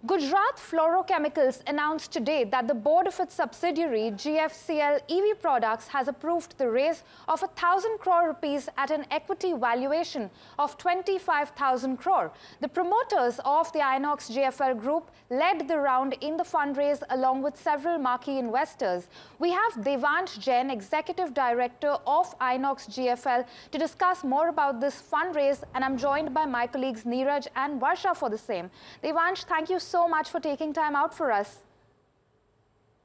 Gujarat Fluorochemicals announced today that the board of its subsidiary GFCL EV Products has approved the raise of 1,000 crore rupees at an equity valuation of 25,000 crore. The promoters of the Inox GFL Group led the round in the fundraise along with several marquee investors. We have Devansh Jain, Executive Director of Inox GFL, to discuss more about this fundraise, and I'm joined by my colleagues Neeraj and Varsha for the same. Devansh, thank you so much for taking time out for us.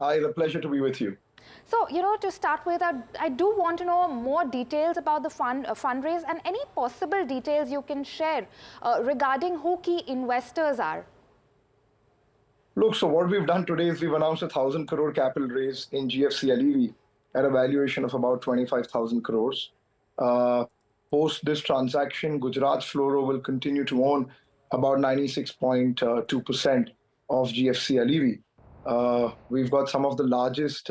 Hi, it's a pleasure to be with you. So, to start with, I do want to know more details about the fundraise and any possible details you can share regarding who key investors are. Look, so what we've done today is we've announced 1,000 crore capital raise in GFCL EV at a valuation of about 25,000 crores. Post this transaction, Gujarat Fluoro will continue to own about 96.2% of GFCL EV. We've got some of the largest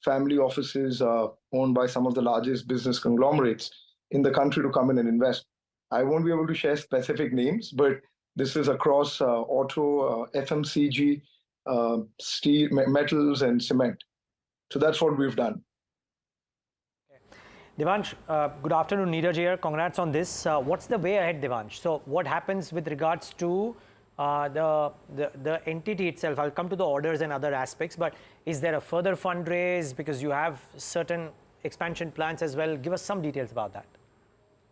family offices owned by some of the largest business conglomerates in the country to come in and invest. I won't be able to share specific names, but this is across auto, FMCG, steel, metals, and cement. So that's what we've done. Devansh, good afternoon. Neeraj here. Congrats on this. What's the way ahead, Devansh? So what happens with regards to the entity itself? I'll come to the orders and other aspects, but is there a further fundraise because you have certain expansion plans as well? Give us some details about that.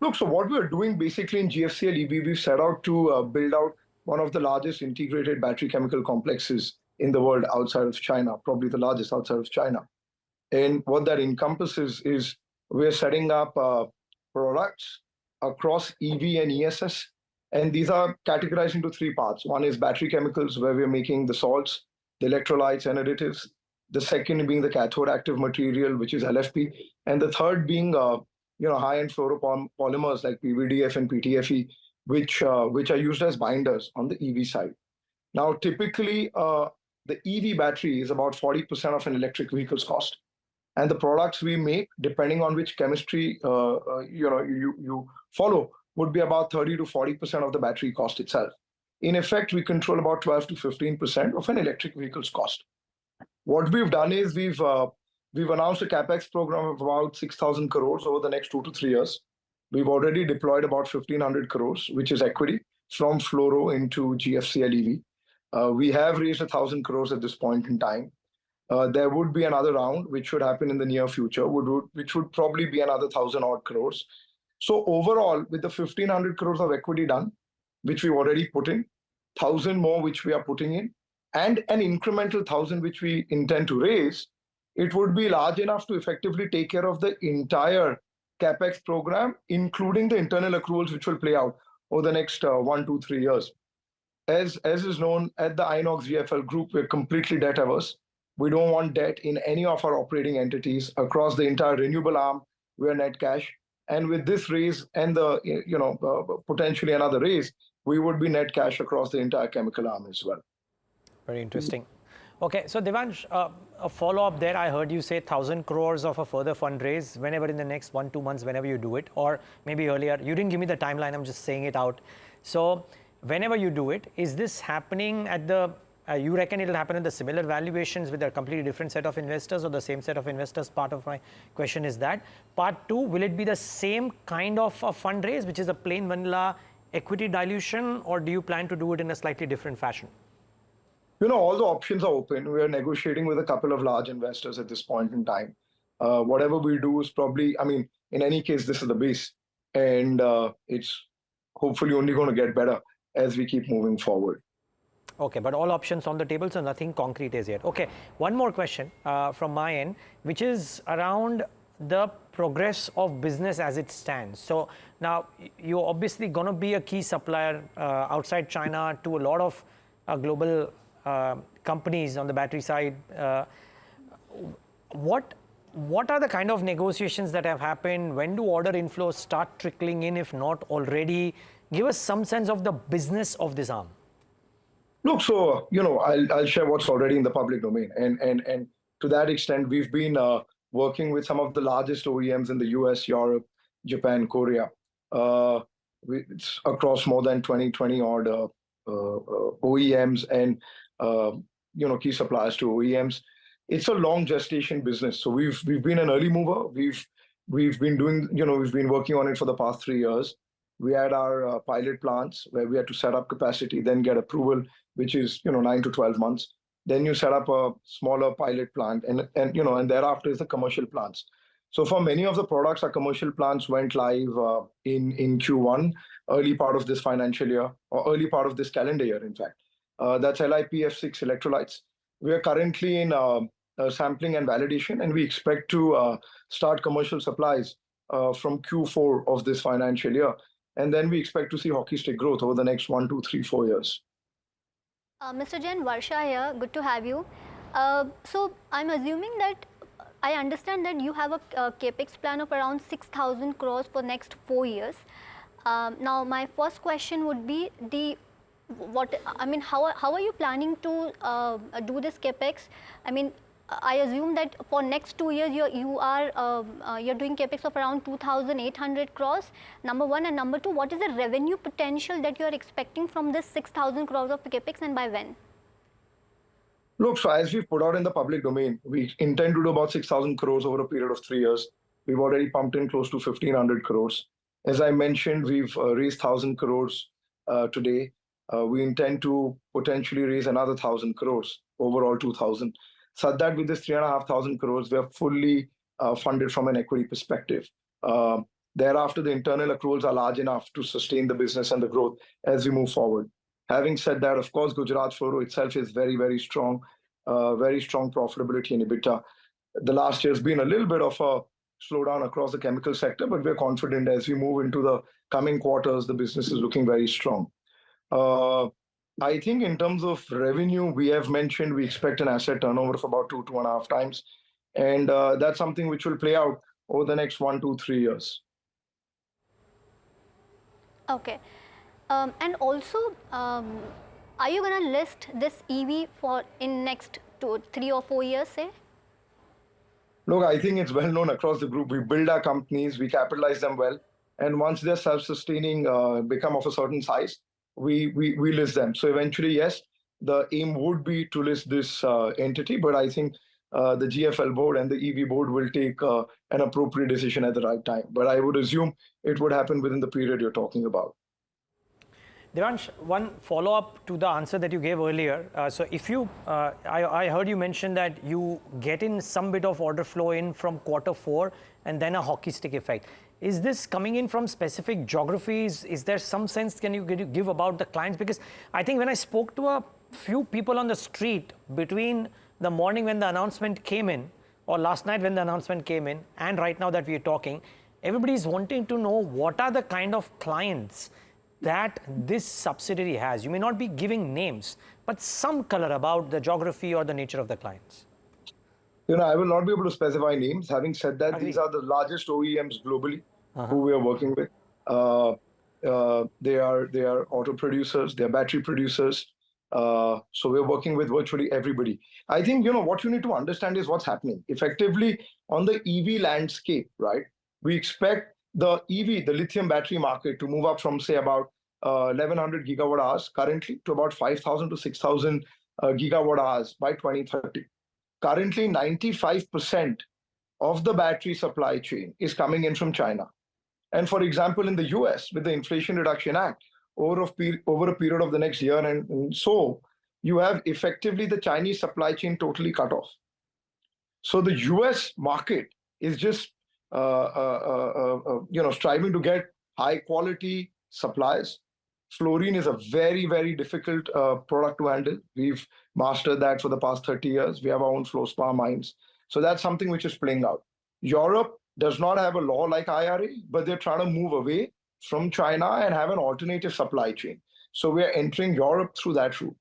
Look, so what we're doing basically in GFCL EV, we've set out to build out one of the largest integrated battery chemical complexes in the world outside of China, probably the largest outside of China. And what that encompasses is we're setting up products across EV and ESS. And these are categorized into three parts. One is battery chemicals, where we're making the salts, the electrolytes and additives. The second being the cathode active material, which is LFP. And the third being high-end fluoropolymers like PVDF and PTFE, which are used as binders on the EV side. Now, typically, the EV battery is about 40% of an electric vehicle's cost. And the products we make, depending on which chemistry you follow, would be about 30 to 40% of the battery cost itself. In effect, we control about 12 to 15% of an electric vehicle's cost. What we've done is we've announced a capex program of about 6,000 crores over the next 2 to 3 years. We've already deployed about 1,500 crores, which is equity, from Fluoro into GFCL EV. We have raised 1,000 crores at this point in time. There would be another round, which should happen in the near future, which would probably be another 1,000 odd crores. So overall, with the 1,500 crores of equity done, which we've already put in, 1,000 more which we are putting in, and an incremental 1,000 which we intend to raise, it would be large enough to effectively take care of the entire capex program, including the internal accruals which will play out over the next 1, 2, 3 years. As is known at the Inox GFL Group, we're completely debt averse. We don't want debt in any of our operating entities across the entire renewable arm. We're net cash. And with this raise and the potentially another raise, we would be net cash across the entire chemical arm as well. Very interesting. Okay, so Devansh, a follow-up there. I heard you say 1,000 crores of a further fundraise whenever in the next 1, 2 months, whenever you do it, or maybe earlier. You didn't give me the timeline. I'm just saying it out. So whenever you do it, is this happening at the you reckon it'll happen at the similar valuations with a completely different set of investors or the same set of investors? Part of my question is that. Part two, will it be the same kind of a fundraise, which is a plain vanilla equity dilution, or do you plan to do it in a slightly different fashion? All the options are open. We are negotiating with a couple of large investors at this point in time. Whatever we do is probably, in any case, this is the base. And it's hopefully only going to get better as we keep moving forward. Okay, but all options on the table, so nothing concrete is yet. Okay, one more question from my end, which is around the progress of business as it stands. So now you're obviously going to be a key supplier outside China to a lot of global companies on the battery side. What are the kind of negotiations that have happened? When do order inflows start trickling in, if not already? Give us some sense of the business of this arm. Look, so, I'll share what's already in the public domain. And to that extent, we've been working with some of the largest OEMs in the US, Europe, Japan, Korea. It's across more than 20 odd OEMs and key suppliers to OEMs. It's a long gestation business. So we've been an early mover. We've been doing, we've been working on it for the past 3 years. We had our pilot plants where we had to set up capacity, then get approval, which is 9 to 12 months. Then you set up a smaller pilot plant, and thereafter is the commercial plants. So for many of the products, our commercial plants went live in Q1, early part of this financial year, or early part of this calendar year, in fact. That's LiPF6 electrolytes. We are currently in sampling and validation, and we expect to start commercial supplies from Q4 of this financial year. And then we expect to see hockey stick growth over the next 1, 2, 3, 4 years. Mr. Jain, Varsha here. Good to have you. So I'm assuming that I understand that you have a capex plan of around 6,000 crores for next 4 years. Now, my first question would be how are you planning to do this capex? I mean, I assume that for next 2 years you're doing capex of around 2,800 crores. Number one, and number two, what is the revenue potential that you are expecting from this 6,000 crores of capex, and by when? Look, so as we've put out in the public domain, we intend to do about 6,000 crores over a period of 3 years. We've already pumped in close to 1,500 crores. As I mentioned, we've raised 1,000 crores today. We intend to potentially raise another 1,000 crores, overall 2,000. So that with this 3,500 crores, we are fully funded from an equity perspective. Thereafter, the internal accruals are large enough to sustain the business and the growth as we move forward. Having said that, of course, Gujarat Fluoro itself is very, very strong profitability in EBITDA. The last year has been a little bit of a slowdown across the chemical sector, but we're confident as we move into the coming quarters, the business is looking very strong. I think in terms of revenue, we have mentioned we expect an asset turnover of about 2.5 times. And that's something which will play out over the next 1, 2, 3 years. Okay. And also, are you going to list this EV in next 2, 3 or 4 years, say? Look, I think it's well known across the group. We build our companies, we capitalize them well. And once they're self-sustaining, become of a certain size, we list them. So eventually, yes, the aim would be to list this entity, but I think the GFL board and the EV board will take an appropriate decision at the right time. But I would assume it would happen within the period you're talking about. Devansh, one follow-up to the answer that you gave earlier. So if you, I heard you mention that you get in some bit of order flow in from Q4 and then a hockey stick effect. Is this coming in from specific geographies? Is there some sense can you give about the clients? Because I think when I spoke to a few people on the street between the morning when the announcement came in, or last night when the announcement came in, and right now that we are talking, everybody is wanting to know what are the kind of clients that this subsidiary has. You may not be giving names, but some color about the geography or the nature of the clients. I will not be able to specify names. Having said that, these are the largest OEMs globally who we are working with. They are auto producers, they are battery producers. So we're working with virtually everybody. I think, what you need to understand is what's happening. Effectively, on the EV landscape, right, we expect the EV, the lithium battery market, to move up from, say, about 1,100 gigawatt hours currently to about 5,000 to 6,000 gigawatt hours by 2030. Currently, 95% of the battery supply chain is coming in from China. And for example, in the US, with the Inflation Reduction Act, over a period of the next year and so, you have effectively the Chinese supply chain totally cut off. So the US market is just striving to get high quality supplies. Fluorine is a very, very difficult product to handle. We've mastered that for the past 30 years. We have our own fluorspar mines. So that's something which is playing out. Europe does not have a law like IRA, but they're trying to move away from China and have an alternative supply chain. So we are entering Europe through that route.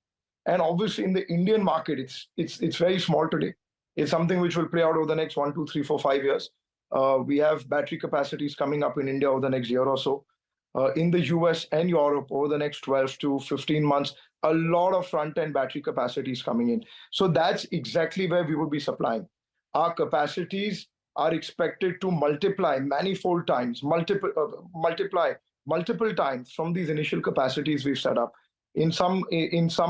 And obviously in the Indian market, it's very small today. It's something which will play out over the next 1, 2, 3, 4, 5 years. We have battery capacities coming up in India over the next year or so. In the US and Europe over the next 12 to 15 months, a lot of front-end battery capacities coming in. So that's exactly where we will be supplying. Our capacities are expected to multiply manifold times, multiple times from these initial capacities we've set up In some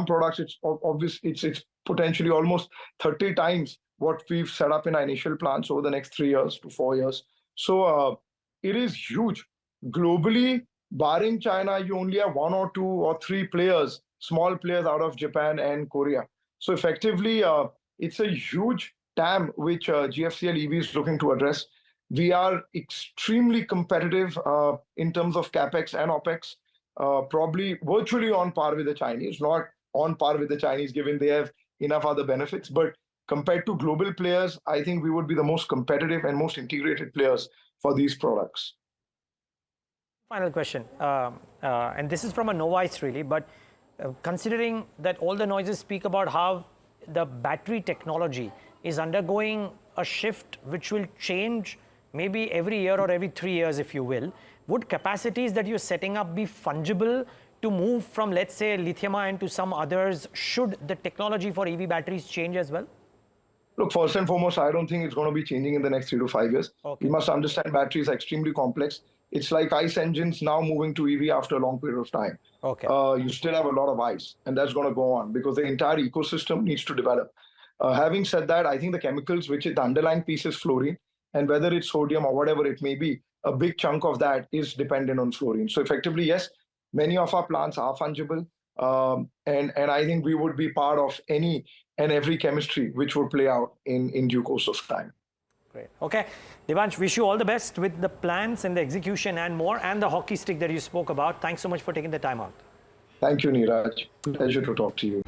products, it's obvious. It's potentially almost 30 times what we've set up in our initial plans over the next 3 years to 4 years. So it is huge. Globally, barring China, you only have 1 or 2 or 3 players, small players out of Japan and Korea. So effectively, it's a huge TAM which GFCL EV is looking to address. We are extremely competitive in terms of capex and opex, probably virtually on par with the Chinese, not on par with the Chinese given they have enough other benefits, but compared to global players, I think we would be the most competitive and most integrated players for these products. Final question, and this is from a novice really, but considering that all the noises speak about how the battery technology is undergoing a shift which will change maybe every year or every 3 years, if you will, would capacities that you're setting up be fungible to move from, let's say, lithium-ion to some others, should the technology for EV batteries change as well? Look, first and foremost, I don't think it's going to be changing in the next 3 to 5 years. Okay. You must understand batteries are extremely complex. It's like ICE engines now moving to EV after a long period of time. Okay. You still have a lot of ICE, and that's going to go on because the entire ecosystem needs to develop. Having said that, I think the chemicals, which is the underlying piece is fluorine, and whether it's sodium or whatever it may be, a big chunk of that is dependent on fluorine. So effectively, yes, many of our plants are fungible, and I think we would be part of any and every chemistry which would play out in due course of time. Great. Okay. Devansh, wish you all the best with the plans and the execution and more, and the hockey stick that you spoke about. Thanks so much for taking the time out. Thank you, Neeraj. Pleasure to talk to you.